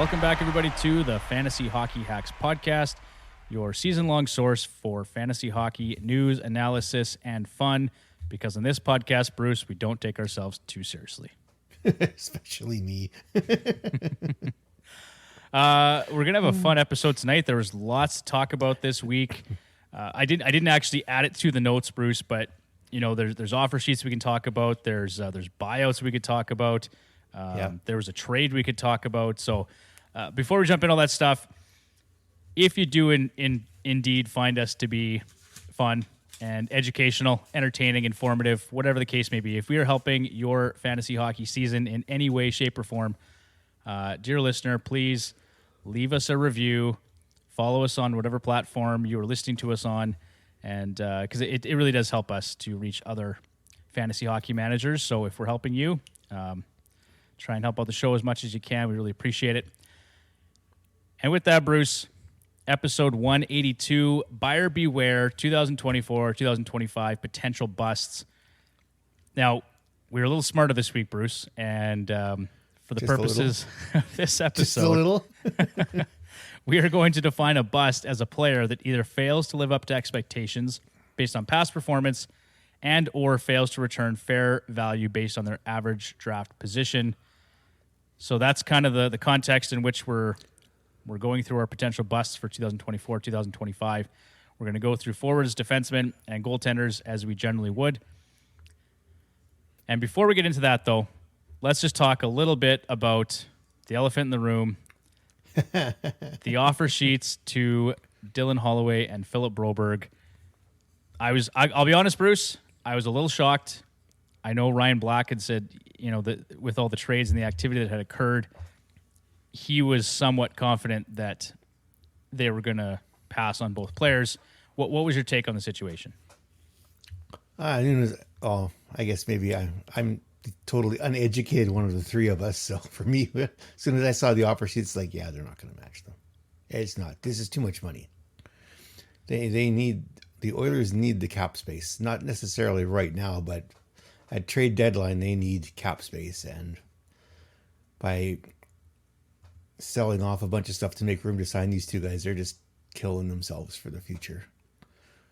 Welcome back, everybody, to the Fantasy Hockey Hacks podcast, your season-long source for fantasy hockey news, analysis, and fun. Because in this podcast, Bruce, we don't take ourselves too seriously. Especially me. We're gonna have a fun episode tonight. There was lots to talk about this week. I didn't actually add it to the notes, Bruce, but you know, there's offer sheets we can talk about. There's buyouts we could talk about. There was a trade we could talk about. So before we jump in all that stuff, if you do indeed find us to be fun and educational, entertaining, informative, whatever the case may be, if we are helping your fantasy hockey season in any way, shape, or form, dear listener, please leave us a review. Follow us on whatever platform you are listening to us on, and because it really does help us to reach other fantasy hockey managers. So if we're helping you, try and help out the show as much as you can. We really appreciate it. And with that, Bruce, episode 182, Buyer Beware, 2024-2025 potential busts. Now, we were a little smarter this week, Bruce, and for the Just purposes of this episode, Just a little. we are going to define a bust as a player that either fails to live up to expectations based on past performance and or fails to return fair value based on their average draft position. So that's kind of the context in which we're going through our potential busts for 2024-2025. We're going to go through forwards, defensemen, and goaltenders as we generally would. And before we get into that, though, let's just talk a little bit about the elephant in the room, the offer sheets to Dylan Holloway and Philip Broberg. I'll be honest, Bruce, I was a little shocked. I know Ryan Black had said, you know, that with all the trades and the activity that had occurred, he was somewhat confident that they were going to pass on both players. What was your take on the situation? I guess maybe I'm totally uneducated, one of the three of us. So for me, as soon as I saw the offer sheet, it's like, yeah, they're not going to match them. It's not. This is too much money. The Oilers need the cap space, not necessarily right now, but at trade deadline, they need cap space. And by selling off a bunch of stuff to make room to sign these two guys, they're just killing themselves for the future.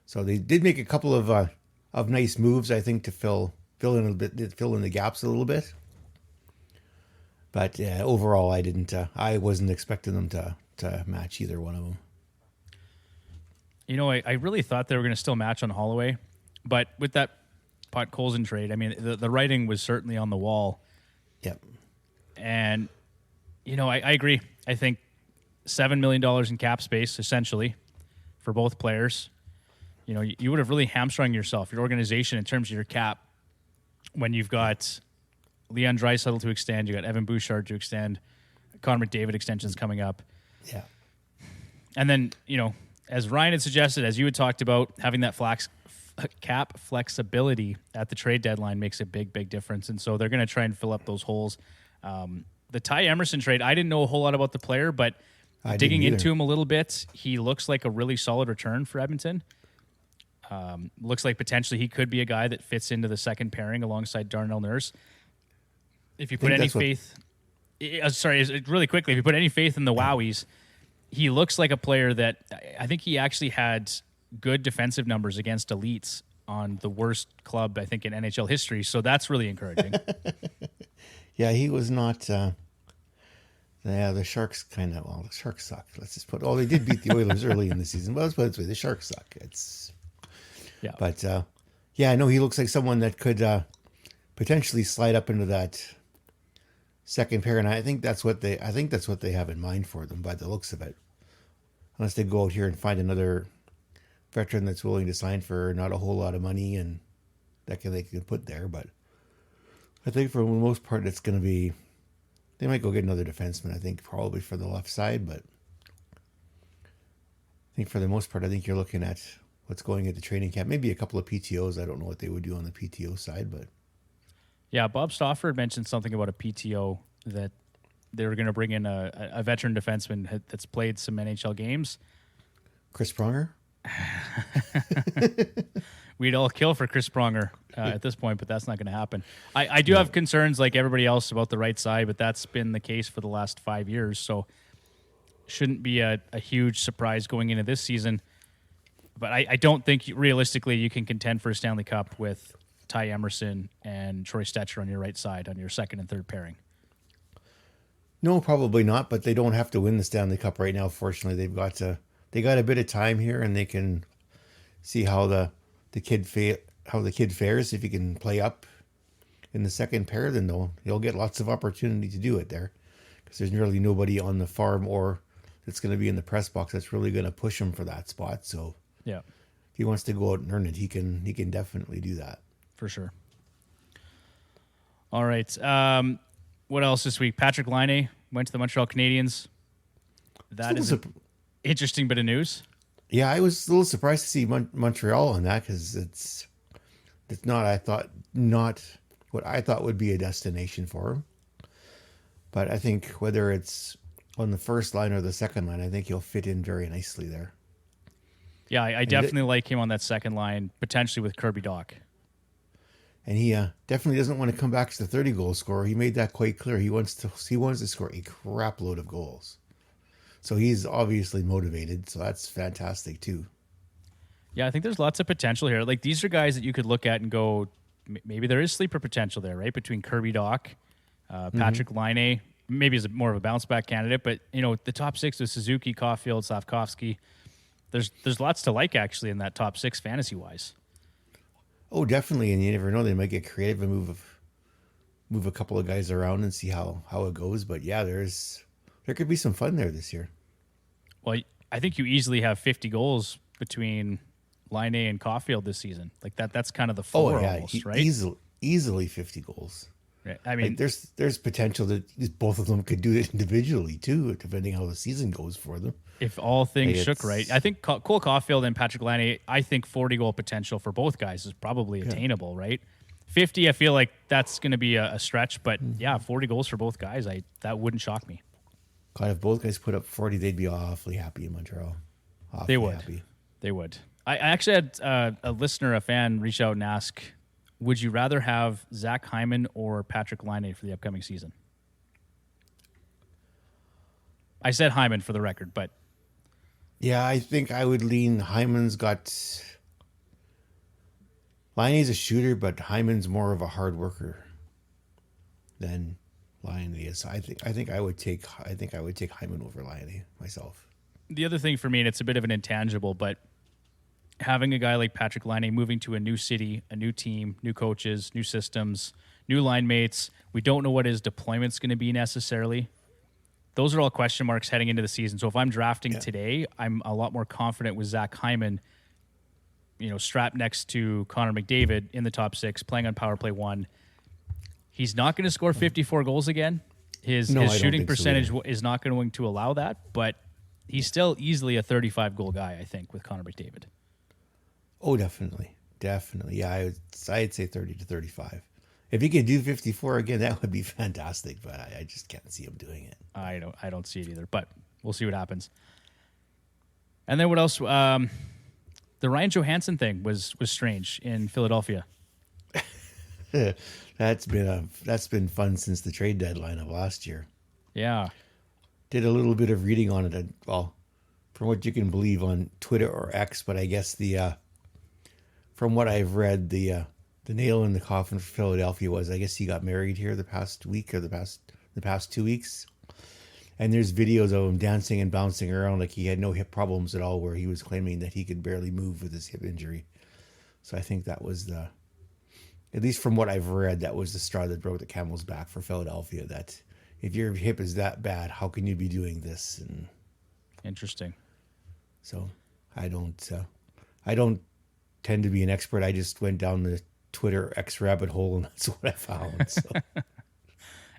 So they did make a couple of nice moves, I think, to fill in the gaps a little bit. But overall, I wasn't expecting them to match either one of them. You know, I really thought they were going to still match on Holloway, but with that Pot-Colson trade, I mean, the writing was certainly on the wall. Yep. And, you know, I agree. I think $7 million in cap space, essentially, for both players. You know, you would have really hamstrung yourself, your organization, in terms of your cap, when you've got Leon Draisaitl to extend, you got Evan Bouchard to extend, Connor McDavid extensions coming up. Yeah. And then, you know, as Ryan had suggested, as you had talked about, having that cap flexibility at the trade deadline makes a big, big difference. And so they're going to try and fill up those holes. The Ty Emerson trade, I didn't know a whole lot about the player, but digging into him a little bit, he looks like a really solid return for Edmonton. Looks like potentially he could be a guy that fits into the second pairing alongside Darnell Nurse. If you put any faith... really quickly, if you put any faith in the Wowies, he looks like a player that I think he actually had good defensive numbers against elites on the worst club, I think, in NHL history. So that's really encouraging. Yeah, he was not. The Sharks the Sharks suck. Let's just put. They did beat the Oilers early in the season, but let's put it this way: the Sharks suck. But I know he looks like someone that could potentially slide up into that second pair, and I think that's what they have in mind for them by the looks of it. Unless they go out here and find another veteran that's willing to sign for not a whole lot of money and they can put there, but I think for the most part it's going to be, they might go get another defenseman, I think probably for the left side, but I think for the most part, I think you're looking at what's going at the training camp, maybe a couple of PTOs. I don't know what they would do on the PTO side, but yeah, Bob Stauffer mentioned something about a PTO that they were going to bring in a veteran defenseman that's played some NHL games. Chris Pronger? We'd all kill for Chris Pronger at this point, but that's not going to happen. I do have concerns like everybody else about the right side, but that's been the case for the last 5 years. So shouldn't be a huge surprise going into this season. But I don't think realistically you can contend for a Stanley Cup with Ty Emerson and Troy Stetcher on your right side on your second and third pairing. No, probably not. But they don't have to win the Stanley Cup right now. Fortunately, they got a bit of time here, and they can see how the kid fares. If he can play up in the second pair, then he'll get lots of opportunity to do it there, because there's nearly nobody on the farm or that's going to be in the press box that's really going to push him for that spot. So yeah, if he wants to go out and earn it, he can definitely do that for sure. All right, what else this week? Patrik Laine went to the Montreal Canadiens. That is an interesting bit of news. Yeah, I was a little surprised to see Montreal on that, because it's not what I thought would be a destination for him. But I think whether it's on the first line or the second line, I think he'll fit in very nicely there. Yeah, I definitely like him on that second line, potentially with Kirby Dach. And he definitely doesn't want to come back as the 30-goal scorer. He made that quite clear. He wants to score a crap load of goals. So he's obviously motivated. So that's fantastic too. Yeah, I think there's lots of potential here. Like, these are guys that you could look at and go, maybe there is sleeper potential there, right? Between Kirby Dach, Patrik Laine, maybe is more of a bounce back candidate. But the top six with Suzuki, Caulfield, Slavkovsky. There's lots to like actually in that top six fantasy wise. Oh, definitely, and you never know, they might get creative and move a couple of guys around and see how it goes. But yeah, there could be some fun there this year. Well, I think you easily have 50 goals between Laine and Caulfield this season. Like that's kind of the floor almost, right? Easily 50 goals. Right. I mean, like there's potential that both of them could do it individually too, depending how the season goes for them. If all things shook right, I think Cole Caulfield and Patrik Laine, I think 40 goal potential for both guys is probably attainable, right? 50, I feel like that's going to be a stretch, but yeah, 40 goals for both guys, that wouldn't shock me. God, if both guys put up 40, they'd be awfully happy in Montreal. They would. I actually had a listener, a fan, reach out and ask, would you rather have Zach Hyman or Patrik Laine for the upcoming season? I said Hyman for the record, but... Yeah, I think I would lean Hyman's got... Laine's a shooter, but Hyman's more of a hard worker than Laine is. I think I would take Hyman over Laine myself. The other thing for me, and it's a bit of an intangible, but having a guy like Patrik Laine moving to a new city, a new team, new coaches, new systems, new line mates, we don't know what his deployment's going to be necessarily. Those are all question marks heading into the season. So if I'm drafting today, I'm a lot more confident with Zach Hyman, strapped next to Connor McDavid in the top six, playing on power play 1. He's not going to score 54 goals again. His shooting percentage is not going to allow that, but he's still easily a 35-goal guy, I think, with Connor McDavid. Oh, definitely. Yeah, I'd say 30 to 35. If he could do 54 again, that would be fantastic, but I just can't see him doing it. I don't see it either, but we'll see what happens. And then what else? The Ryan Johansson thing was strange in Philadelphia. That's been fun since the trade deadline of last year. Yeah. Did a little bit of reading on it, from what you can believe on Twitter or X, but I guess from what I've read, the nail in the coffin for Philadelphia was, I guess he got married here the past week or the past 2 weeks. And there's videos of him dancing and bouncing around like he had no hip problems at all, where he was claiming that he could barely move with his hip injury. So I think that was at least from what I've read, that was the straw that broke the camel's back for Philadelphia, that if your hip is that bad, how can you be doing this? And interesting. So I don't tend to be an expert. I just went down the Twitter X rabbit hole, and that's what I found. So.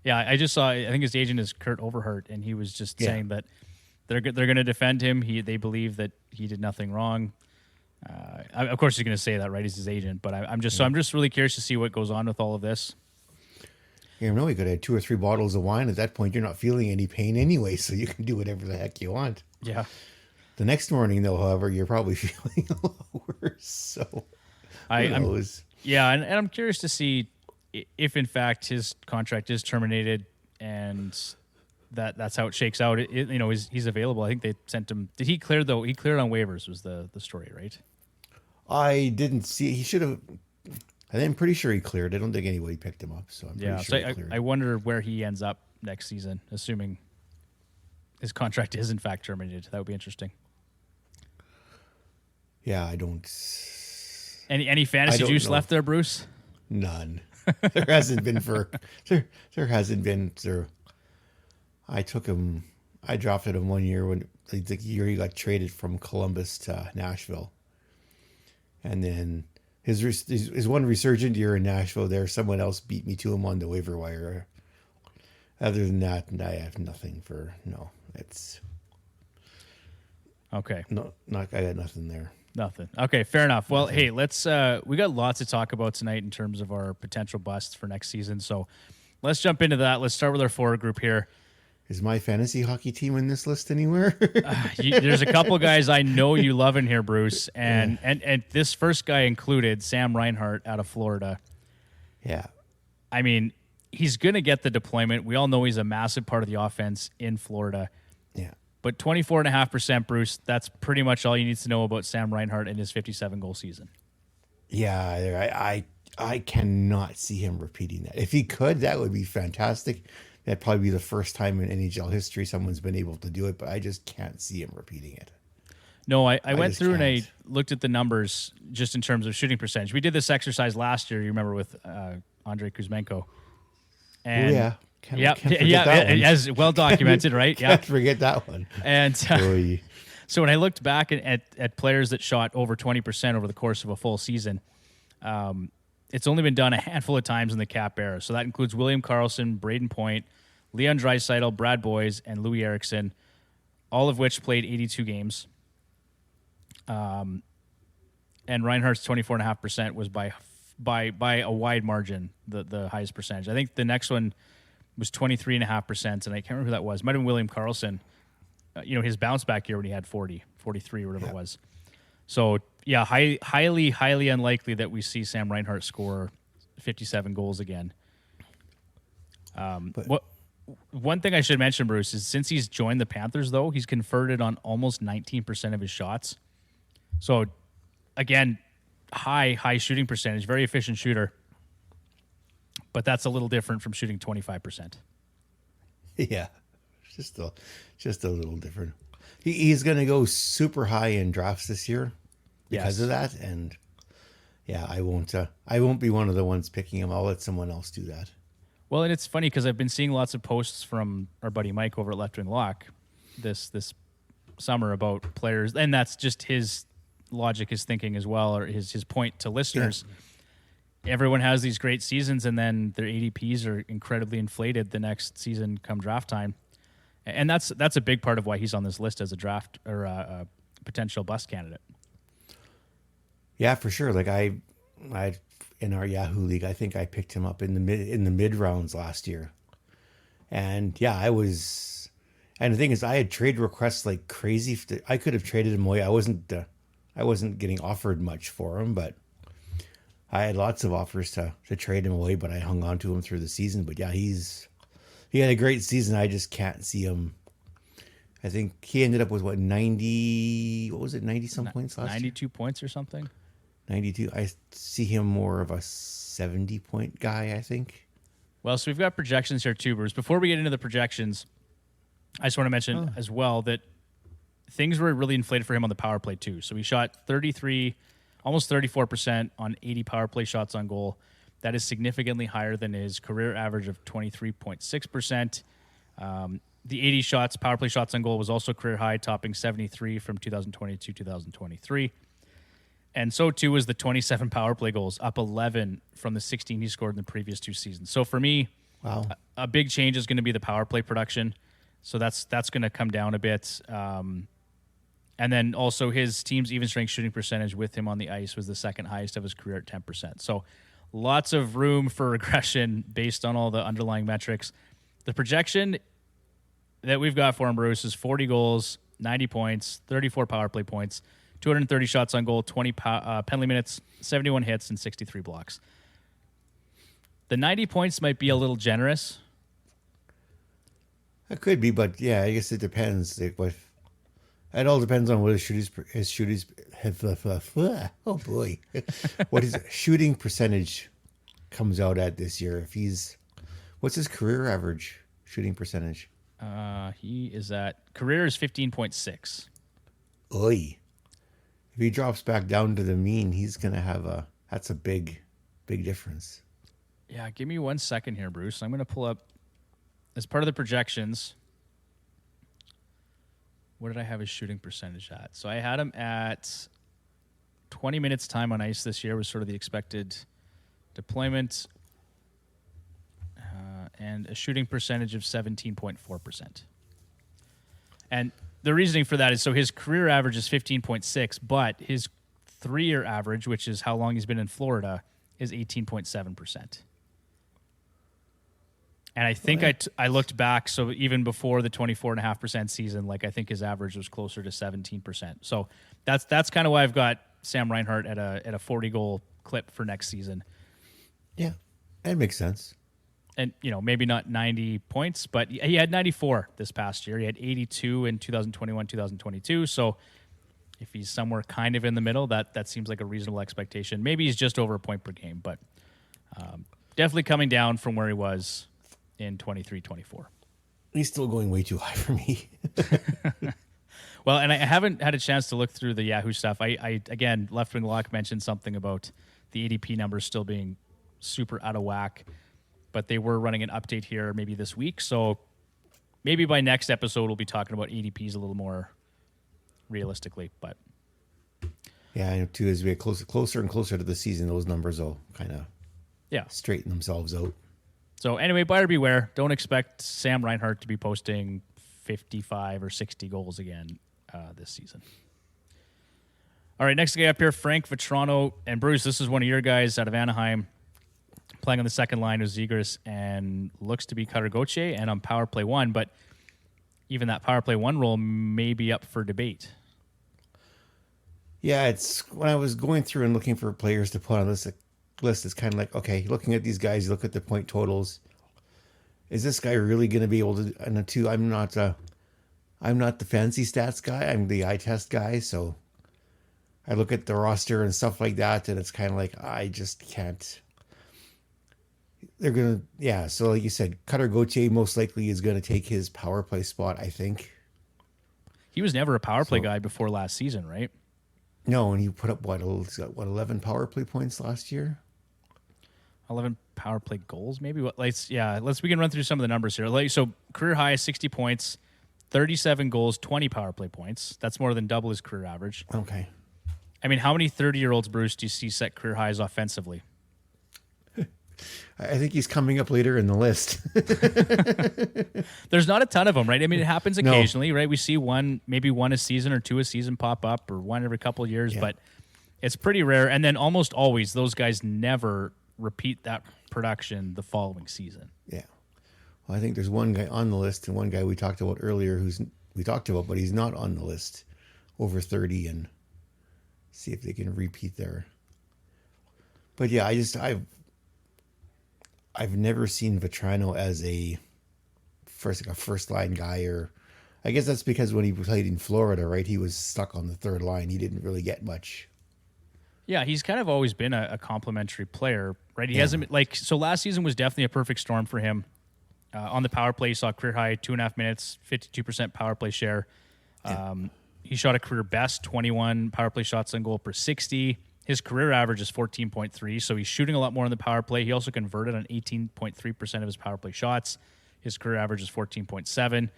Yeah, I just saw, I think his agent is Kurt Overhart, and he was just saying that they're going to defend him. They believe that he did nothing wrong. Of course, he's going to say that, right? He's his agent, but I'm just really curious to see what goes on with all of this. You know, you could have 2 or 3 bottles of wine. At that point, you're not feeling any pain anyway, so you can do whatever the heck you want. Yeah. The next morning, though, however, you're probably feeling a lot worse. So, and I'm curious to see if, in fact, his contract is terminated and that's how it shakes out. He's available. I think they sent him. Did he clear though? He cleared on waivers was the story, right? I didn't see. He should have. I'm pretty sure he cleared. I don't think anybody picked him up, so I'm pretty sure he cleared. I wonder where he ends up next season, assuming his contract is in fact terminated. That would be interesting. Yeah, I don't. Any fantasy juice left there, Bruce? None. There hasn't been there hasn't been. I took him. I drafted him one year when the year he got traded from Columbus to Nashville, and then his one resurgent year in Nashville. There, someone else beat me to him on the waiver wire. Other than that, I have nothing for It's okay. No, I got nothing there. Nothing. Okay, fair enough. Well, hey, let's we got lots to talk about tonight in terms of our potential busts for next season. So let's jump into that. Let's start with our forward group here. Is my fantasy hockey team in this list anywhere? There's a couple guys I know you love in here, Bruce, and this first guy included Sam Reinhart out of Florida. Yeah. I mean, he's going to get the deployment. We all know he's a massive part of the offense in Florida. Yeah. But 24.5%, Bruce, that's pretty much all you need to know about Sam Reinhart in his 57-goal season. Yeah, I cannot see him repeating that. If he could, that would be fantastic. That'd probably be the first time in NHL history someone's been able to do it, but I just can't see him repeating it. No, I went through and I looked at the numbers just in terms of shooting percentage. We did this exercise last year, you remember, with Andrei Kuzmenko. And can't forget that one. As well documented, right? Can't forget that one. And so when I looked back at players that shot over 20% over the course of a full season, it's only been done a handful of times in the Cap era. So that includes William Karlsson, Braden Point, Leon Draisaitl, Brad Boyes, and Louis Eriksson, all of which played 82 games. And Reinhardt's 24.5% was by a wide margin the highest percentage. I think the next one was 23.5%, and I can't remember who that was. It might have been William Karlsson. His bounce back year when he had 40, 43 or whatever it was. So, yeah, highly unlikely that we see Sam Reinhart score 57 goals again. One thing I should mention, Bruce, is since he's joined the Panthers, though, he's converted on almost 19% of his shots. So, again, high shooting percentage, very efficient shooter. But that's a little different from shooting 25%. Yeah, just a little different. He's going to go super high in drafts this year because of that, and I won't be one of the ones picking him. I'll let someone else do that. Well, and it's funny because I've been seeing lots of posts from our buddy Mike over at Left Wing Lock this summer about players, and that's just his logic, his thinking as well, or his point to listeners. Yeah. Everyone has these great seasons, and then their ADPs are incredibly inflated the next season come draft time. And that's a big part of why he's on this list as a draft or a potential bust candidate. Yeah, for sure. Like I in our Yahoo league, I think I picked him up in the mid rounds last year. And I was. And the thing is, I had trade requests like crazy. I could have traded him away. I wasn't getting offered much for him, but I had lots of offers to trade him away. But I hung on to him through the season. But he had a great season. I just can't see him. I think he ended up with 90 some points last 92 points or something. 92. I see him more of a 70-point guy, I think. Well, so we've got projections here too, Bruce. Before we get into the projections, I just want to mention as well that things were really inflated for him on the power play too. So he shot 33, almost 34% on 80 power play shots on goal. That is significantly higher than his career average of 23.6%. The 80 shots, power play shots on goal was also career high, topping 73 from 2022-2023. And so too was the 27 power play goals, up 11 from the 16 he scored in the previous two seasons. So for me, a big change is going to be the power play production. So that's going to come down a bit. And then also his team's even strength shooting percentage with him on the ice was the second highest of his career at 10%. So lots of room for regression based on all the underlying metrics. The projection that we've got for him, Bruce, is 40 goals, 90 points, 34 power play points, 230 shots on goal, 20 penalty minutes, 71 hits, and 63 blocks. The 90 points might be a little generous. It could be, but yeah, I guess it depends. Like what it all depends on what his shooting oh boy, what his shooting percentage comes out at this year. If he's what's his career average shooting percentage? He is at career is 15.6. Oy. If he drops back down to the mean, he's gonna have that's a big difference. Yeah, give me 1 second here, Bruce. I'm going to pull up as part of the projections. What did I have his shooting percentage at? So I had him at 20 minutes time on ice this year was sort of the expected deployment, and a shooting percentage of 17.4%. And the reasoning for that is so his career average is 15.6, but his 3-year average, which is how long he's been in Florida, is 18.7%. And I think I looked back, so even before the 24.5% season, like I think his average was closer to 17%. So that's kind of why I've got Sam Reinhart at a 40-goal clip for next season. Yeah, that makes sense. And, maybe not 90 points, but he had 94 this past year. He had 82 in 2021, 2022. So if he's somewhere kind of in the middle, that seems like a reasonable expectation. Maybe he's just over a point per game, but definitely coming down from where he was in 23-24. He's still going way too high for me. Well, and I haven't had a chance to look through the Yahoo stuff. I again, Left Wing Lock mentioned something about the ADP numbers still being super out of whack, but they were running an update here maybe this week. So maybe by next episode, we'll be talking about ADPs a little more realistically. But yeah, I know too, as we get closer and closer to the season, those numbers will kind of straighten themselves out. So anyway, buyer beware. Don't expect Sam Reinhart to be posting 55 or 60 goals again this season. All right, next guy up here, Frank Vetrano. And Bruce, this is one of your guys out of Anaheim, playing on the second line with Zegras and looks to be Cutter Gauthier and on power play 1, but even that power play 1 role may be up for debate. Yeah, it's when I was going through and looking for players to put on this list, it's kind of like, okay, looking at these guys, you look at the point totals. Is this guy really going to be able to? And two, I'm not the fancy stats guy. I'm the eye test guy. So I look at the roster and stuff like that, and it's kind of like I just can't. They're gonna, yeah. So like you said, Cutter Gauthier most likely is going to take his power play spot. I think he was never a power play guy before last season, right? No, and he put up what 11 power play points last year. 11 power play goals, maybe. We can run through some of the numbers here. So career high is 60 points, 37 goals, 20 power play points. That's more than double his career average. Okay. I mean, how many 30-year-olds, Bruce, do you see set career highs offensively? I think he's coming up later in the list. There's not a ton of them, right? I mean, it happens occasionally, right? We see maybe one a season or two a season pop up, or one every couple of years, but it's pretty rare. And then almost always, those guys never repeat that production the following season. Yeah. Well, I think there's one guy on the list and one guy we talked about earlier but he's not on the list, over 30, and see if they can repeat there. But yeah, I've never seen Vetrano as a first line guy, or I guess that's because when he played in Florida, right, he was stuck on the third line. He didn't really get much. Yeah, he's kind of always been a complimentary player, right? He hasn't so last season was definitely a perfect storm for him. On the power play, he saw career high 2.5 minutes, 52% power play share. He shot a career best 21 power play shots on goal per 60. His career average is 14.3, so he's shooting a lot more on the power play. He also converted on 18.3% of his power play shots. His career average is 14.7.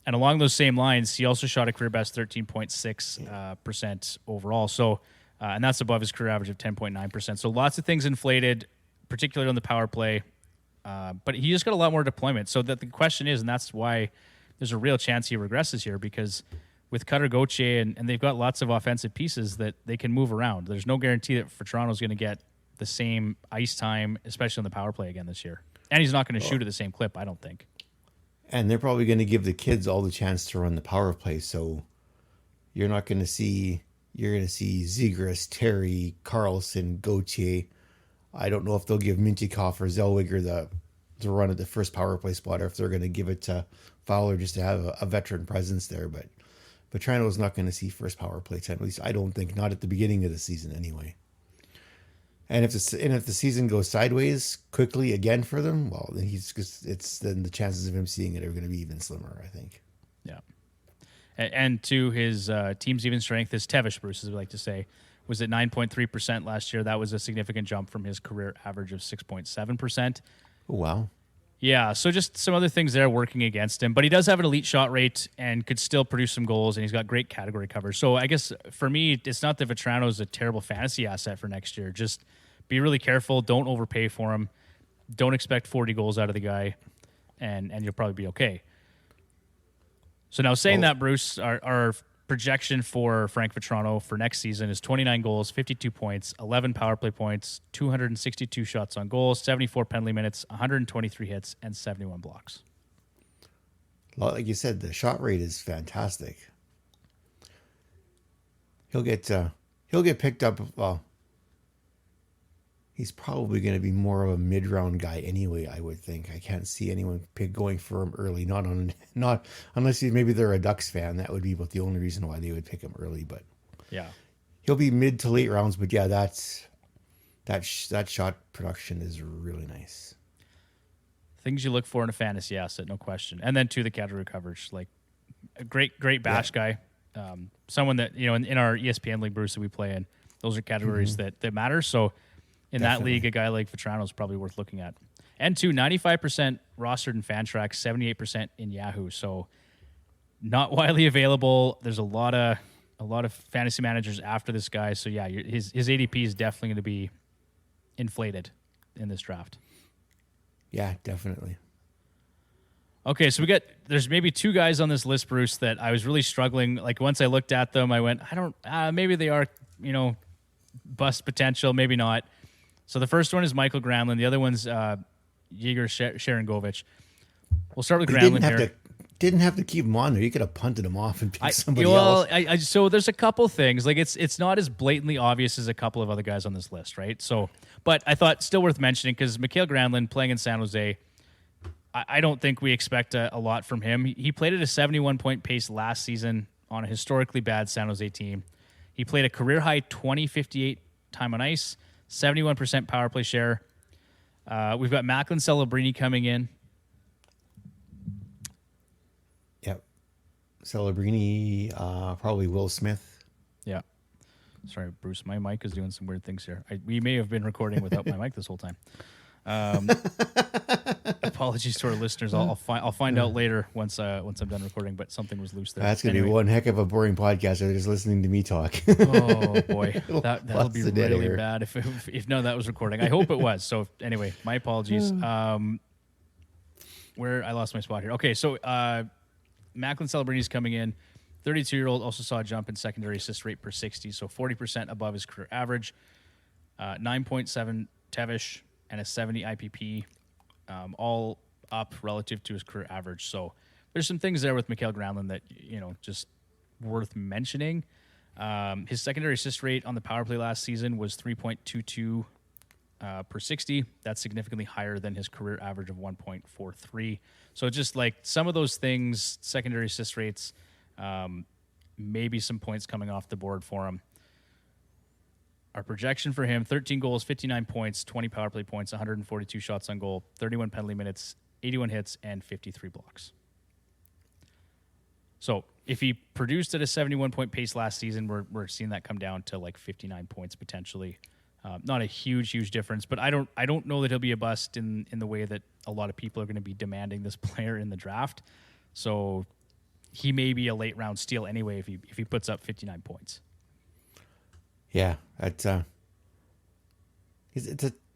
And along those same lines, he also shot a career best 13.6% overall. So, and that's above his career average of 10.9%. So lots of things inflated, particularly on the power play. But he just got a lot more deployment. So that the question is, and that's why there's a real chance he regresses here, because with Cutter Gauthier, and they've got lots of offensive pieces that they can move around. There's no guarantee that Vetrano's going to get the same ice time, especially on the power play again this year. And he's not going to shoot at the same clip, I don't think. And they're probably going to give the kids all the chance to run the power play. So you're going to see Zegras, Terry, Carlson, Gauthier. I don't know if they'll give Mintyukov or Zellweger the run at the first power play spot, or if they're going to give it to Fowler just to have a veteran presence there. But Toronto's not going to see first power play time. At least I don't think, not at the beginning of the season anyway. And if the season goes sideways quickly again for them, well, then then the chances of him seeing it are going to be even slimmer, I think. Yeah. And to his team's even strength, his Tevish, Bruce, as we like to say, was at 9.3% last year. That was a significant jump from his career average of 6.7%. Oh, wow. Yeah, so just some other things there working against him. But he does have an elite shot rate and could still produce some goals, and he's got great category coverage. So I guess for me, it's not that Vetrano is a terrible fantasy asset for next year. Just be really careful. Don't overpay for him. Don't expect 40 goals out of the guy, and you'll probably be okay. So now saying that, Bruce, our projection for Frank Vetrano for next season is 29 goals, 52 points, 11 power play points, 262 shots on goal, 74 penalty minutes, 123 hits, and 71 blocks. Like you said, the shot rate is fantastic. He'll get picked up. Well, he's probably going to be more of a mid-round guy anyway, I would think. I can't see anyone going for him early. Not unless maybe they're a Ducks fan. That would be about the only reason why they would pick him early. But yeah, he'll be mid to late rounds. But yeah, that shot production is really nice. Things you look for in a fantasy asset, no question. And then to the category coverage, like a great bash guy, someone that in our ESPN league, Bruce, that we play in, those are categories that matter. So. In Definitely. that league, a guy like Vetrano is probably worth looking at. And 95% rostered in Fantrax, 78% in Yahoo. So not widely available. There's a lot of fantasy managers after this guy. So yeah, his ADP is definitely going to be inflated in this draft. Yeah, definitely. Okay, so there's maybe two guys on this list, Bruce, that I was really struggling. Like once I looked at them, I went, maybe they are, bust potential, maybe not. So the first one is Michael Granlund. The other one's Yegor Sharangovich. We'll start with Granlund here. Didn't have to keep him on there. You could have punted him off and picked somebody else. So there's a couple things. Like it's not as blatantly obvious as a couple of other guys on this list, right? So, but I thought still worth mentioning because Mikhail Granlund playing in San Jose, I don't think we expect a lot from him. He played at a 71-point pace last season on a historically bad San Jose team. He played a career-high 20:58 time on ice, 71% power play share. We've got Macklin Celebrini coming in. Yep. Celebrini, probably Will Smith. Yeah. Sorry, Bruce, my mic is doing some weird things here. We may have been recording without my mic this whole time. Apologies to our listeners. I'll find out later once I'm done recording. But something was loose there. That's gonna be one heck of a boring podcast. They're just listening to me talk. Oh boy, that'll be really bad if none of that was recording. I hope it was. So anyway, my apologies. Where I lost my spot here. Okay, so Macklin Celebrini's coming in. 32-year-old also saw a jump in secondary assist rate per 60, so 40% above his career average. 9.7 Tevish and a 70 IPP, all up relative to his career average. So there's some things there with Mikhail Granlund that, just worth mentioning. His secondary assist rate on the power play last season was 3.22 per 60. That's significantly higher than his career average of 1.43. So just like some of those things, secondary assist rates, maybe some points coming off the board for him. Our projection for him, 13 goals, 59 points, 20 power play points, 142 shots on goal, 31 penalty minutes, 81 hits, and 53 blocks. So if he produced at a 71-point pace last season, we're seeing that come down to like 59 points potentially. Not a huge difference, but I don't know that he'll be a bust in the way that a lot of people are going to be demanding this player in the draft. So he may be a late round steal anyway if he puts up 59 points. Yeah, it's a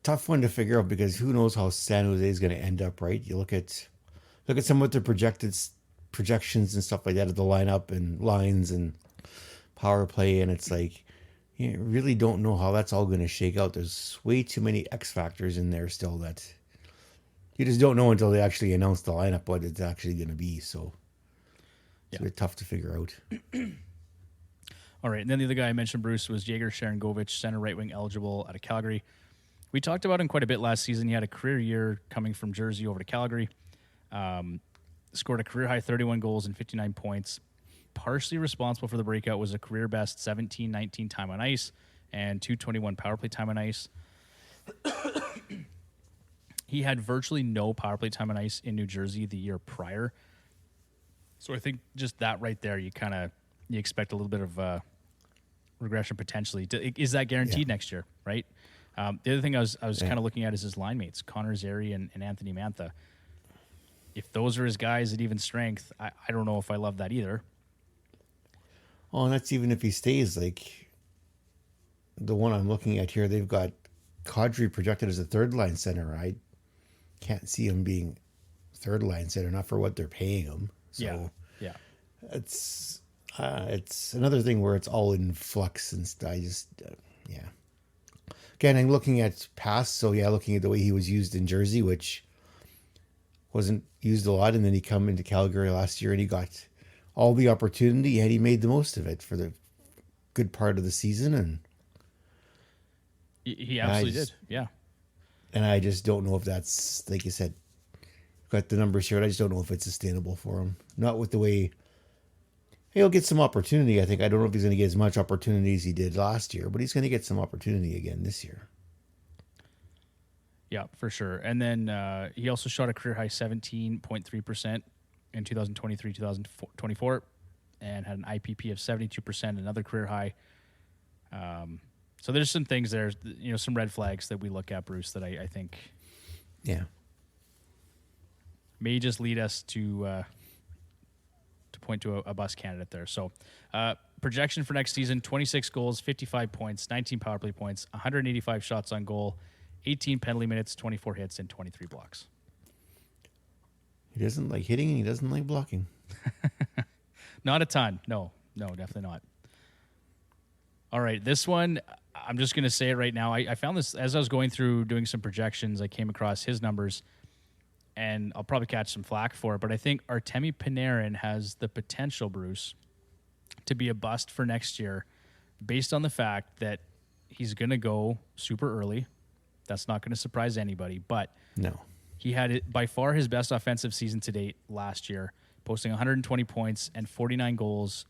tough one to figure out because who knows how San Jose is going to end up, right? You look at some of the projections and stuff like that of the lineup and lines and power play, and it's like you really don't know how that's all going to shake out. There's way too many X factors in there still that you just don't know until they actually announce the lineup what it's actually going to be. So it's a bit tough to figure out. All right, and then the other guy I mentioned, Bruce, was Yegor Sharangovich, center right wing eligible out of Calgary. We talked about him quite a bit last season. He had a career year coming from Jersey over to Calgary. scored a career high 31 goals and 59 points. Partially responsible for the breakout was a career best 17-19 time on ice and 221 power play time on ice. He had virtually no power play time on ice in New Jersey the year prior. So I think just that right there, you expect a little bit of regression potentially. Is that guaranteed next year, right? The other thing I was kind of looking at is his line mates, Connor Zary and Anthony Mantha. If those are his guys at even strength, I don't know if I love that either. Oh, and that's even if he stays. Like the one I'm looking at here, they've got Kadri projected as a third line center. I can't see him being third line center, not for what they're paying him. So yeah. It's another thing where it's all in flux and stuff. Again, I'm looking at past. So looking at the way he was used in Jersey, which wasn't used a lot, and then he come into Calgary last year and he got all the opportunity, and he made the most of it for the good part of the season. And he absolutely did. Yeah. And I just don't know if that's, like you said, got the numbers here. I just don't know if it's sustainable for him. Not with the way he'll get some opportunity. I think I don't know if he's going to get as much opportunity as he did last year, but he's going to get some opportunity again this year. Yeah, for sure. And then he also shot a career high 17.3% in 2023-2024 and had an IPP of 72%, another career high. So there's some things there, some red flags that we look at, Bruce, that I think may just lead us to point to a bust candidate there. So projection for next season, 26 goals, 55 points, 19 power play points, 185 shots on goal, 18 penalty minutes, 24 hits, and 23 blocks. He doesn't like hitting and he doesn't like blocking. Not a ton. No, definitely not. All right, this one, I'm just going to say it right now. I found this as I was going through doing some projections. I came across his numbers, and I'll probably catch some flack for it, but I think Artemi Panarin has the potential, Bruce, to be a bust for next year based on the fact that he's going to go super early. That's not going to surprise anybody, but no. He had by far his best offensive season to date last year, posting 120 points and 49 goals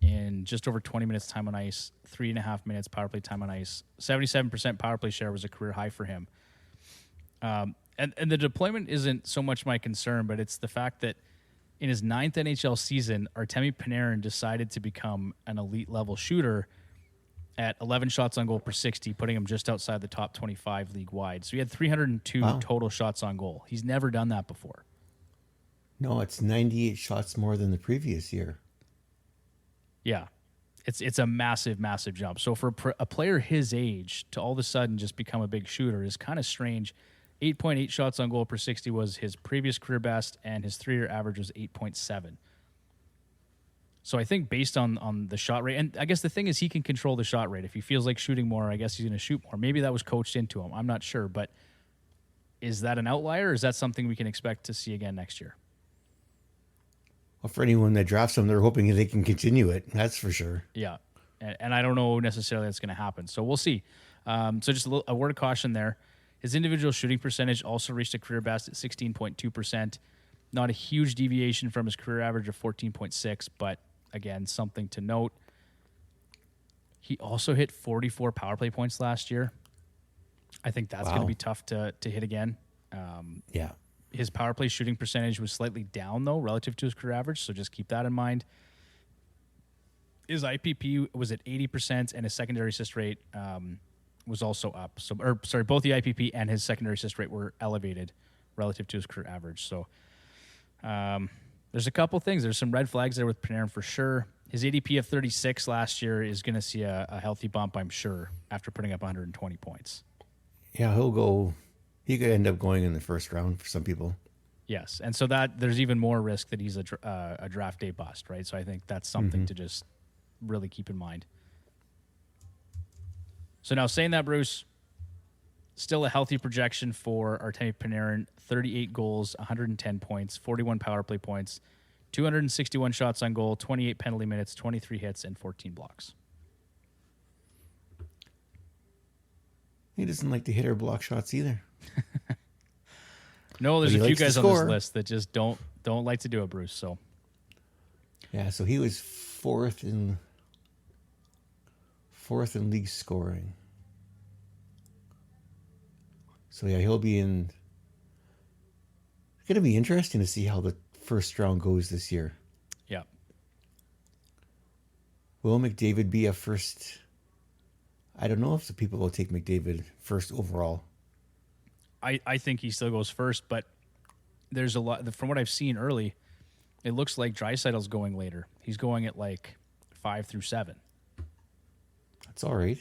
in just over 20 minutes time on ice, 3.5 minutes power play time on ice. 77% power play share was a career high for him. And the deployment isn't so much my concern, but it's the fact that in his 9th NHL season, Artemi Panarin decided to become an elite level shooter at 11 shots on goal per 60, putting him just outside the top 25 league wide. So he had 302 total shots on goal. He's never done that before. No, it's 98 shots more than the previous year. Yeah. It's a massive, massive jump. So for a player his age to all of a sudden just become a big shooter is kind of strange. 8.8 shots on goal per 60 was his previous career best, and his 3-year average was 8.7. So I think based on the shot rate, and I guess the thing is he can control the shot rate. If he feels like shooting more, I guess he's going to shoot more. Maybe that was coached into him. I'm not sure. But is that an outlier, or is that something we can expect to see again next year? Well, for anyone that drafts him, they're hoping they can continue it. That's for sure. Yeah. And I don't know necessarily that's going to happen. So we'll see. So just a word of caution there. His individual shooting percentage also reached a career best at 16.2%. Not a huge deviation from his career average of 14.6, but again, something to note. He also hit 44 power play points last year. I think that's going to be tough to hit again. Yeah. His power play shooting percentage was slightly down, though, relative to his career average, so just keep that in mind. His IPP was at 80%, and his secondary assist rate was also up. Both the IPP and his secondary assist rate were elevated relative to his career average. So there's a couple things. There's some red flags there with Panarin for sure. His ADP of 36 last year is going to see a healthy bump, I'm sure, after putting up 120 points. Yeah, he could end up going in the first round for some people. Yes, and so that there's even more risk that he's a draft day bust, right? So I think that's something to just really keep in mind. So now saying that, Bruce, still a healthy projection for Artemi Panarin, 38 goals, 110 points, 41 power play points, 261 shots on goal, 28 penalty minutes, 23 hits, and 14 blocks. He doesn't like to hit or block shots either. No, there's a few guys on this list that just don't Don't like to do it, Bruce. So Yeah, so he was fourth in league scoring. So yeah, he'll be in. It's going to be interesting to see how the first round goes this year. yeah, Will McDavid be a first? I don't know if the people will take McDavid first overall. I think he still goes first, but there's a lot from what I've seen early. It looks like Draisaitl's going later. He's going at like 5 through 7. That's all right.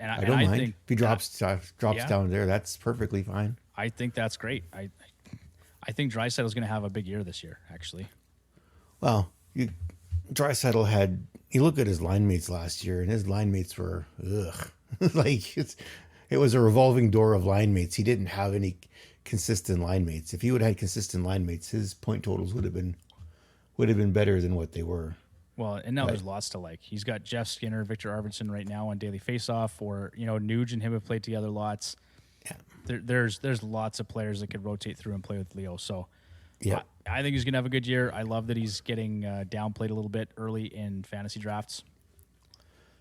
And I don't mind. think If he drops down there, that's perfectly fine. I think that's great. I think Draisaitl's going to have a big year this year, actually. Well, Draisaitl had. You look at his line mates last year, and his line mates were ugh. Like it was a revolving door of line mates. He didn't have any consistent line mates. If he would have had consistent line mates, his point totals would have been better than what they were. Well, and now there's lots to like. He's got Jeff Skinner, Victor Arvidsson right now on daily faceoff, or Nuge and him have played together lots. Yeah, there's lots of players that could rotate through and play with Leo. So yeah, I think he's gonna have a good year. I love that he's getting downplayed a little bit early in fantasy drafts.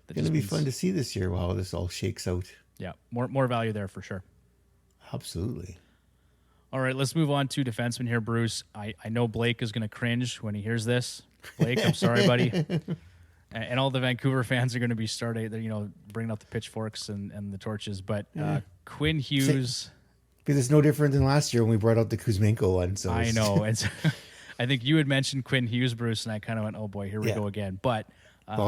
It's going to be fun to see this year how this all shakes out. Yeah, more value there for sure. Absolutely. All right, let's move on to defenseman here, Bruce. I know Blake is going to cringe when he hears this. Blake, I'm sorry, buddy. And all the Vancouver fans are going to be bringing out the pitchforks and the torches. But Quinn Hughes... Because it's no different than last year when we brought out the Kuzmenko one. So I know. And so, I think you had mentioned Quinn Hughes, Bruce, and I kind of went, oh boy, here we go again. But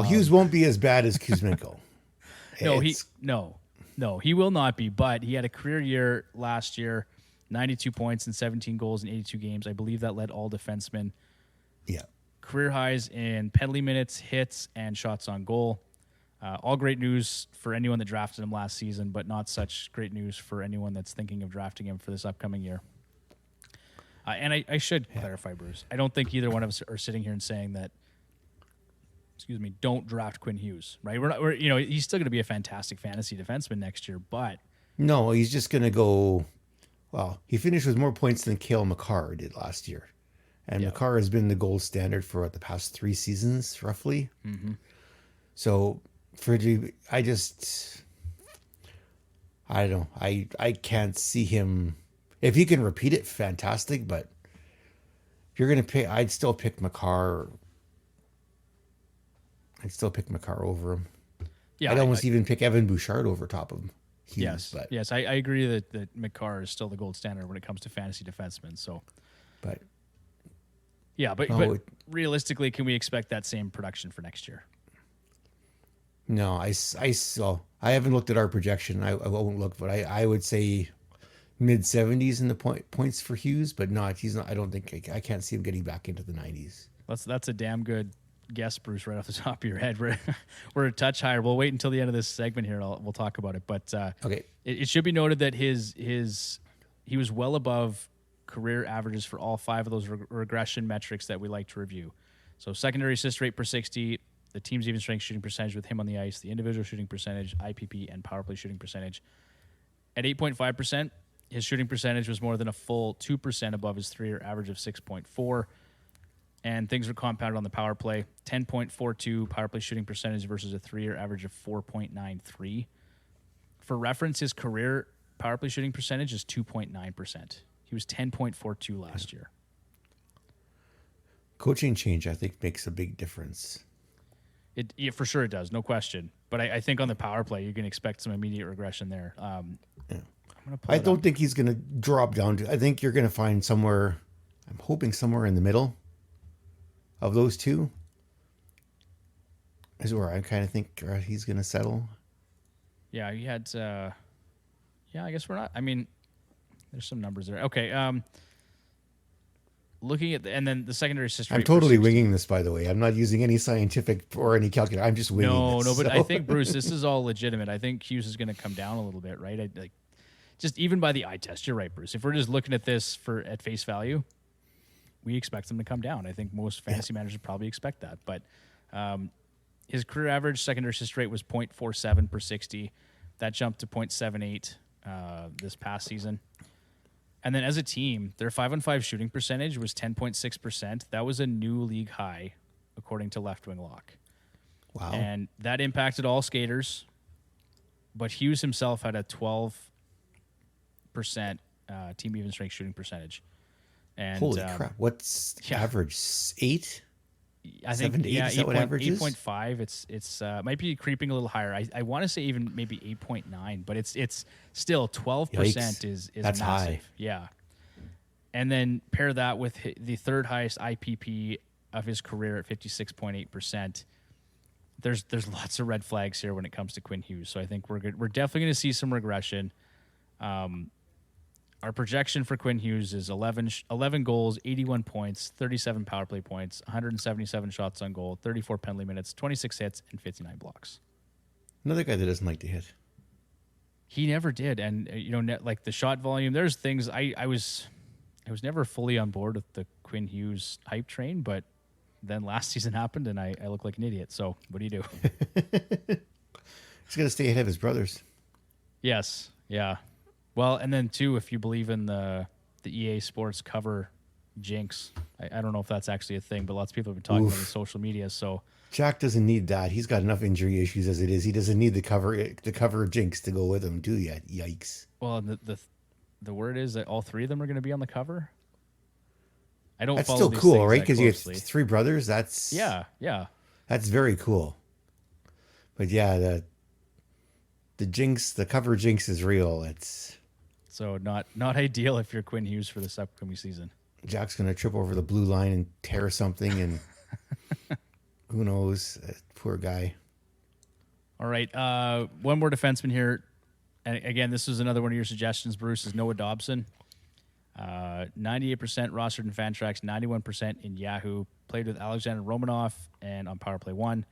Hughes won't be as bad as Kuzmenko. No, he will not be. But he had a career year last year, 92 points and 17 goals in 82 games. I believe that led all defensemen. Yeah. Career highs in penalty minutes, hits, and shots on goal. All great news for anyone that drafted him last season, but not such great news for anyone that's thinking of drafting him for this upcoming year. And I should clarify, Bruce. I don't think either one of us are sitting here and saying that, don't draft Quinn Hughes, right? He's still going to be a fantastic fantasy defenseman next year, but... No, he's just going to go... Well, he finished with more points than Cale Makar did last year. And Makar has been the gold standard for the past 3 seasons, roughly. Mm-hmm. So... I don't know. I can't see him. If he can repeat it, fantastic. But if you're going to pick, I'd still pick Makar. Over him. Yeah, I'd almost even pick Evan Bouchard over top of him. Yes, I agree that Makar is still the gold standard when it comes to fantasy defensemen. So, but realistically, can we expect that same production for next year? No, I haven't looked at our projection. I won't look, but I would say mid 70s in the points for Hughes, but he's not. I don't think I can't see him getting back into the 90s. That's a damn good guess, Bruce. Right off the top of your head, we're a touch higher. We'll wait until the end of this segment here. We'll talk about it. But okay, it should be noted that he was well above career averages for all 5 of those regression metrics that we like to review. So secondary assist rate per 60. The team's even strength shooting percentage with him on the ice, the individual shooting percentage, IPP, and power play shooting percentage. At 8.5%, his shooting percentage was more than a full 2% above his 3-year average of 6.4. And things were compounded on the power play. 10.42 power play shooting percentage versus a 3-year average of 4.93. For reference, his career power play shooting percentage is 2.9%. He was 10.42 last year. Coaching change, I think, makes a big difference. For sure it does, no question. But I think on the power play, you can expect some immediate regression there. I don't think he's going to drop down to... I think you're going to find somewhere... I'm hoping somewhere in the middle of those two is where I kind of think he's going to settle. Yeah, he had... I guess we're not... I mean, there's some numbers there. Okay, looking at and then the secondary assist rate. I'm totally winging this, by the way. I'm not using any scientific or any calculator. I'm just winging this. No, but I think, Bruce, this is all legitimate. I think Hughes is going to come down a little bit, right? Just even by the eye test, you're right, Bruce. If we're just looking at this at face value, we expect him to come down. I think most fantasy managers probably expect that. But his career average secondary assist rate was 0.47 per 60. That jumped to 0.78 this past season. And then as a team, their 5-on-5 shooting percentage was 10.6%. That was a new league high, according to Left Wing Lock. Wow. And that impacted all skaters. But Hughes himself had a 12% team even strength shooting percentage. And holy crap! What's average? 8? I think 7 to 8. Is that what average is? 8.5. It's might be creeping a little higher. I want to say even maybe 8.9, but it's still 12% is That's massive. high. Yeah. And then pair that with the third highest IPP of his career at 56.8%. There's lots of red flags here when it comes to Quinn Hughes. So I think we're good. We're definitely going to see some regression. Our projection for Quinn Hughes is 11 goals, 81 points, 37 power play points, 177 shots on goal, 34 penalty minutes, 26 hits, and 59 blocks. Another guy that doesn't like to hit. He never did, and like the shot volume. There's things I was never fully on board with the Quinn Hughes hype train, but then last season happened, and I look like an idiot. So what do you do? He's got to stay ahead of his brothers. Yes, yeah. Well, and then too, if you believe in the EA Sports cover jinx, I don't know if that's actually a thing, but lots of people have been talking about it on social media. So Jack doesn't need that. He's got enough injury issues as it is. He doesn't need the cover jinx to go with him, do you? Yikes! Well, the word is that all three of them are going to be on the cover. I don't. That's follow still these cool, things right? that Because you have closely. 3 brothers. That's Yeah. That's very cool. But yeah, the jinx, the cover jinx is real. It's So not ideal if you're Quinn Hughes for this upcoming season. Jack's gonna trip over the blue line and tear something, and who knows? Poor guy. All right, one more defenseman here, and again, this was another one of your suggestions, Bruce. Is Noah Dobson. 98% rostered in Fantrax, 91% in Yahoo. Played with Alexander Romanov and on Powerplay 1.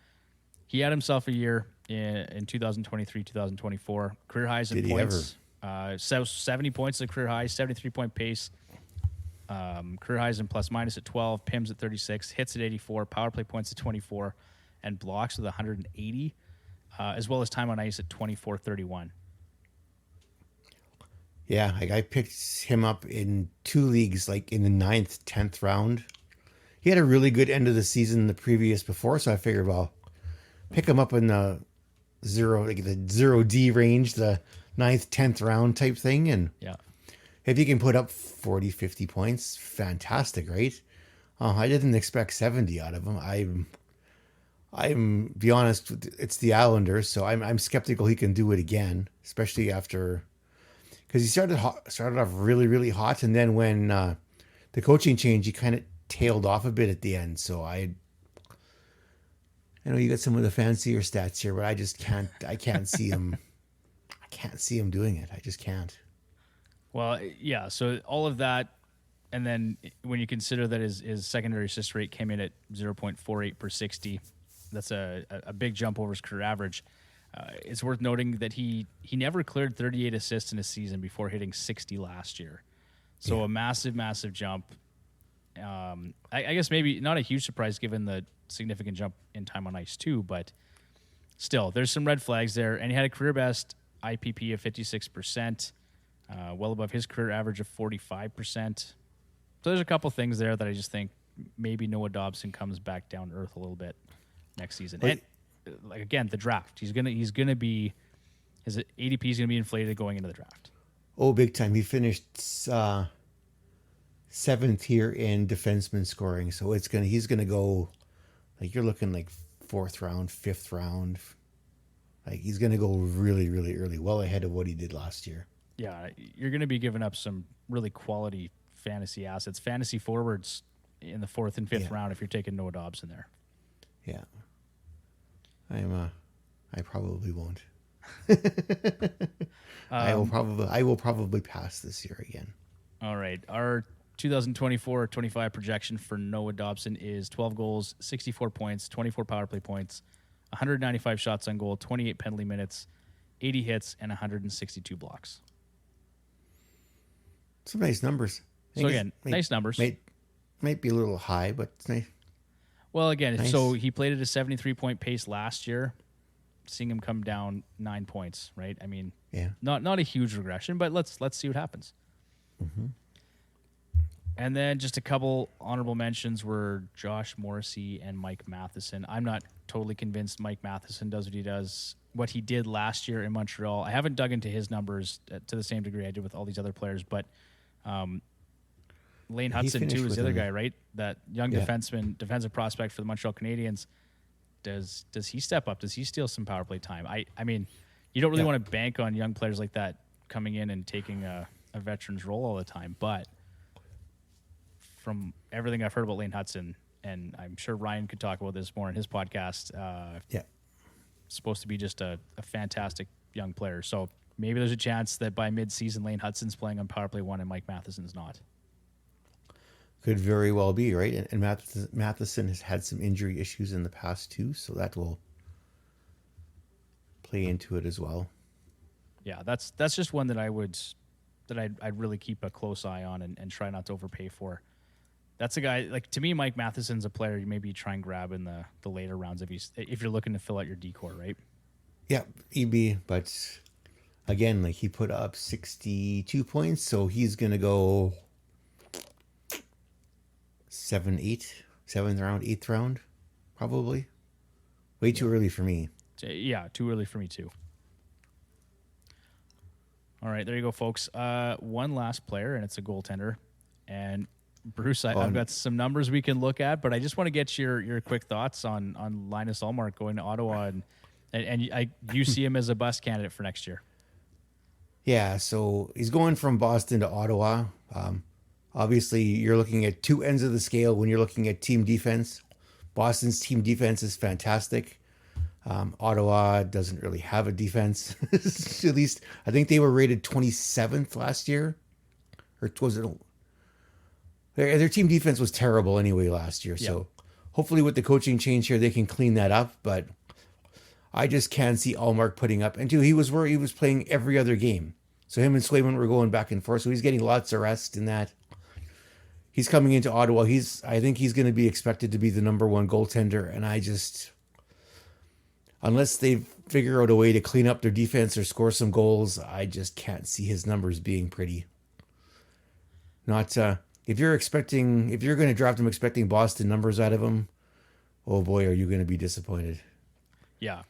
He had himself a year in 2023-2024. Career highs in Did he points. 70 points at career high, 73-point pace. Career highs in plus minus at 12, PIMs at 36, hits at 84, power play points at 24, and blocks with 180, as well as time on ice at 24-31. Yeah, like I picked him up in 2 leagues, like in the 9th, 10th round. He had a really good end of the season the previous before, so I figured, well, pick him up in the 0D range, the 9th, 10th round type thing, and Yeah. if you can put up 40, 50 points, fantastic, right? I didn't expect 70 out of him. I'm be honest, it's the Islanders, so I'm skeptical he can do it again, especially after, because he started off really, really hot, and then when the coaching change, he kind of tailed off a bit at the end. So I know you got some of the fancier stats here, but I just can't. I can't see him. I can't see him doing it. I just can't. Well, yeah, so all of that, and then when you consider that his secondary assist rate came in at 0.48 per 60, that's a big jump over his career average. It's worth noting that he never cleared 38 assists in a season before hitting 60 last year. So a massive, massive jump. I guess maybe not a huge surprise given the significant jump in time on ice too, but still, there's some red flags there. And he had a career best IPP of 56%, well above his career average of 45%. So there's a couple things there that I just think maybe Noah Dobson comes back down to earth a little bit next season. And like again, the draft. He's gonna be, his ADP is gonna be inflated going into the draft. Oh, big time! He finished 7th here in defenseman scoring, so he's gonna go, like, you're looking like 4th round, 5th round. Like, he's gonna go really, really early, well ahead of what he did last year. Yeah, you're gonna be giving up some really quality fantasy assets, fantasy forwards in the 4th and 5th round if you're taking Noah Dobson there. Yeah. I probably won't. I will probably pass this year again. All right. Our 2024-25 projection for Noah Dobson is 12 goals, 64 points, 24 power play points, 195 shots on goal, 28 penalty minutes, 80 hits, and 162 blocks. Some nice numbers. So again, nice numbers. Might be a little high, but it's nice. Well, again, Nice. So he played at a 73-point pace last year. Seeing him come down 9 points, right? I mean, Yeah. not a huge regression, but let's see what happens. And then just a couple honorable mentions were Josh Morrissey and Mike Matheson. I'm not totally convinced Mike Matheson does what he did last year in Montreal. I haven't dug into his numbers to the same degree I did with all these other players, but Lane Hutson too is the other guy, right? That young defensive prospect for the Montreal Canadiens. Does he step up? Does he steal some power play time? I mean, you don't really want to bank on young players like that coming in and taking a veteran's role all the time, but from everything I've heard about Lane Hutson, and I'm sure Ryan could talk about this more in his podcast, supposed to be just a fantastic young player. So maybe there's a chance that by mid-season, Lane Hutson's playing on power play 1 and Mike Matheson's not. Could very well be, right? And Matheson has had some injury issues in the past too, so that will play into it as well. Yeah, that's just one that I'd really keep a close eye on and try not to overpay for. That's a guy, like, to me, Mike Matheson's a player you maybe try and grab in the later rounds if you're looking to fill out your decor, right? Yeah, EB, but again, like, he put up 62 points, so he's going to go 7th round, 8th round, probably. Way too early for me. Yeah, too early for me too. All right, there you go, folks. One last player, and it's a goaltender. And Bruce, I've got some numbers we can look at, but I just want to get your quick thoughts on Linus Ullmark going to Ottawa, and you see him as a bust candidate for next year. Yeah, so he's going from Boston to Ottawa. Obviously, you're looking at two ends of the scale when you're looking at team defense. Boston's team defense is fantastic. Ottawa doesn't really have a defense. At least, I think they were rated 27th last year. Or was it? Their team defense was terrible anyway last year. So hopefully with the coaching change here, they can clean that up. But I just can't see Ullmark putting up. And two, he was playing every other game. So him and Swayman were going back and forth. So he's getting lots of rest in that. He's coming into Ottawa. I think he's going to be expected to be the number one goaltender. And unless they figure out a way to clean up their defense or score some goals, I just can't see his numbers being pretty. If you're going to draft him expecting Boston numbers out of him, oh boy, are you going to be disappointed. Yeah.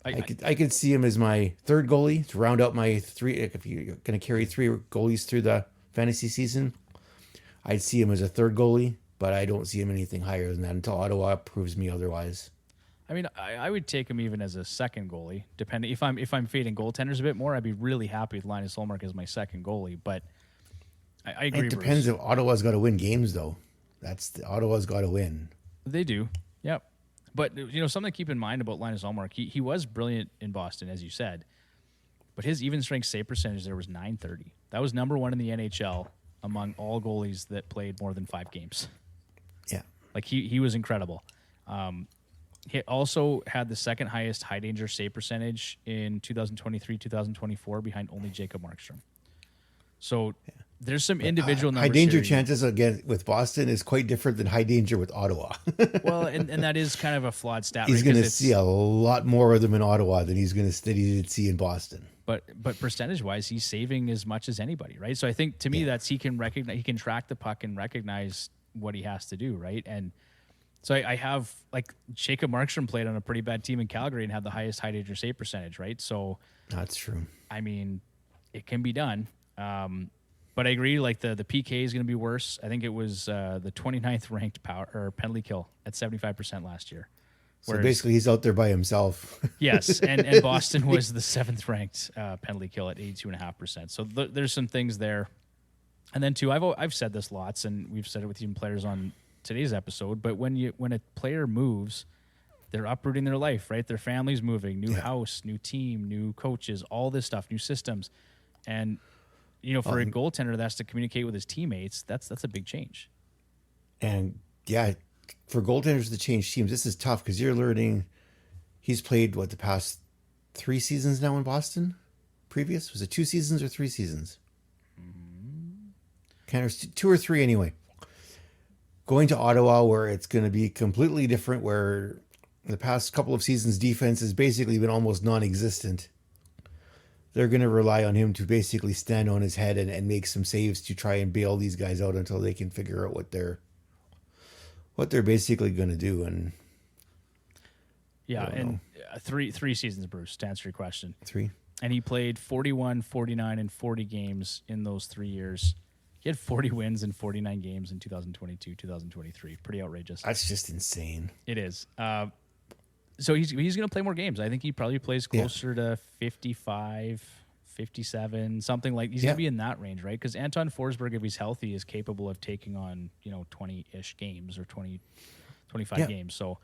I could see him as my third goalie to round out my three. If you're going to carry three goalies through the fantasy season, I'd see him as a third goalie, but I don't see him anything higher than that until Ottawa proves me otherwise. I mean, I would take him even as a second goalie, depending if I'm fading goaltenders a bit more. I'd be really happy with Linus Ullmark as my second goallie, but I agree. It depends if Ottawa's got to win games, though. Ottawa's got to win. They do, yep. But something to keep in mind about Linus Ullmark, he was brilliant in Boston, as you said, but his even strength save percentage there was .930. That was number one in the NHL among all goalies that played more than 5 games. Yeah, like he was incredible. He also had the second highest high danger save percentage in 2023-2024 behind only Jacob Markstrom. So there's some individual numbers. High danger chances again with Boston is quite different than high danger with Ottawa. Well, and that is kind of a flawed stat. He's going to see a lot more of them in Ottawa than he did see in Boston. But percentage wise, he's saving as much as anybody, right? So I think to me that's he can track the puck and recognize what he has to do, right? And so I have, like, Jacob Markstrom played on a pretty bad team in Calgary and had the highest high danger save percentage, right? So that's true. I mean, it can be done. But I agree, like the PK is going to be worse. I think it was the 29th ranked power or penalty kill at 75% last year. So basically he's out there by himself. Yes, and Boston was the 7th ranked penalty kill at 82.5%. So there's some things there. And then too, I've said this lots, and we've said it with even players on today's episode, but when a player moves, they're uprooting their life, right? Their family's moving, new house, new team, new coaches, all this stuff, new systems. And for a goaltender that has to communicate with his teammates, that's a big change. And yeah, for goaltenders to change teams, this is tough because you're learning. He's played the past 3 seasons now in Boston. Previous, was it 2 seasons or 3 seasons? Kind of 2 or 3 anyway. Going to Ottawa, where it's going to be completely different, where the past couple of seasons defense has basically been almost non-existent. they're going to rely on him to basically stand on his head and make some saves to try and bail these guys out until they can figure out what they're basically going to do. And yeah, and three seasons, Bruce, to answer your question. 3. And he played 41, 49, and 40 games in those 3 years. He had 40 wins in 49 games in 2022, 2023. Pretty outrageous. That's just insane. It is. So he's going to play more games. I think he probably plays closer to 55, 57, something like. He's going to be in that range, right? Because Anton Forsberg, if he's healthy, is capable of taking on 20-ish games or 25 games. So,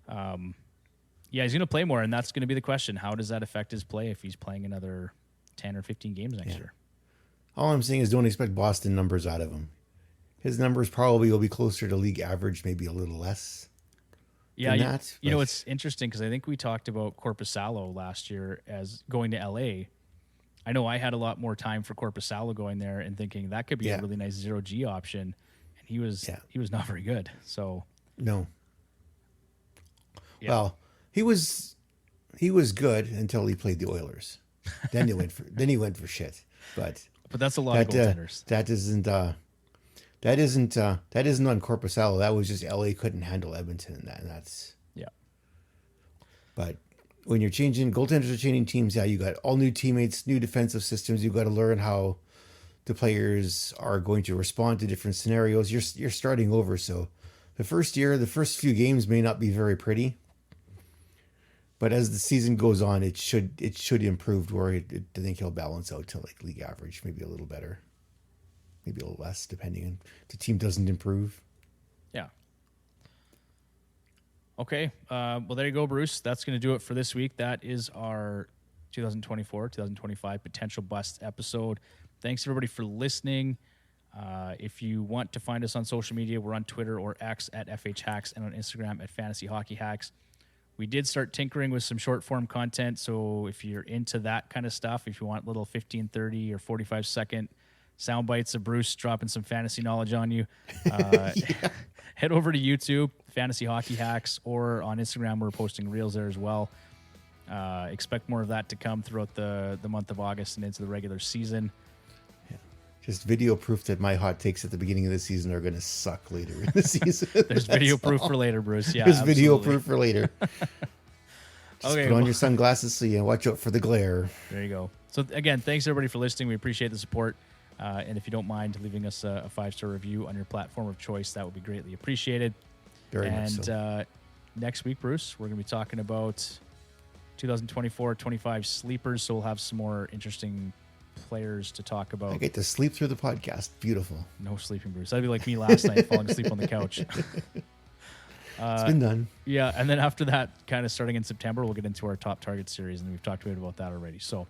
he's going to play more, and that's going to be the question. How does that affect his play if he's playing another 10 or 15 games next year? All I'm saying is don't expect Boston numbers out of him. His numbers probably will be closer to league average, maybe a little less. Yeah, it's interesting because I think we talked about Korpisalo last year as going to LA. I know I had a lot more time for Korpisalo going there and thinking that could be a really nice 0G option, and he was not very good. So no. Yeah. Well, he was good until he played the Oilers. Then he went for shit. But that's a lot of goaltenders. That isn't on Korpisalo. That was just LA couldn't handle Edmonton, and that's. But when you're changing, goaltenders are changing teams. Yeah, you got all new teammates, new defensive systems. You've got to learn how the players are going to respond to different scenarios. You're starting over, so the first few games may not be very pretty. But as the season goes on, it should improve. Where I think he'll balance out to like league average, maybe a little better, maybe a little less, depending on if the team doesn't improve. Yeah. Okay. Well, there you go, Bruce. That's going to do it for this week. That is our 2024-2025 potential bust episode. Thanks everybody for listening. If you want to find us on social media, we're on Twitter or X at FHHacks and on Instagram at Fantasy Hockey Hacks. We did start tinkering with some short form content, so if you're into that kind of stuff, if you want little 15, 30, or 45-second sound bites of Bruce dropping some fantasy knowledge on you, head over to YouTube, Fantasy Hockey Hacks, or on Instagram, we're posting reels there as well. Expect more of that to come throughout the month of August and into the regular season. Just video proof that my hot takes at the beginning of the season are going to suck later in the season. There's video proof for later, Bruce. Yeah, there's video proof for later. Just okay, put on your sunglasses so you watch out for the glare. There you go. So again, thanks everybody for listening. We appreciate the support. And if you don't mind leaving us a 5-star review on your platform of choice, that would be greatly appreciated. Very much so. And next week, Bruce, we're going to be talking about 2024-25 sleepers. So we'll have some more interesting players to talk about. I get to sleep through the podcast. Beautiful. No sleeping, Bruce. That'd be like me last night falling asleep on the couch. It's been done. Yeah, and then after that, kind of starting in September, we'll get into our top target series, and we've talked a bit about that already. So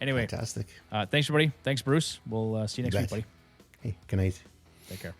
anyway, fantastic. Thanks, everybody. Thanks, Bruce. We'll see you next week, buddy. Hey, good night. Take care.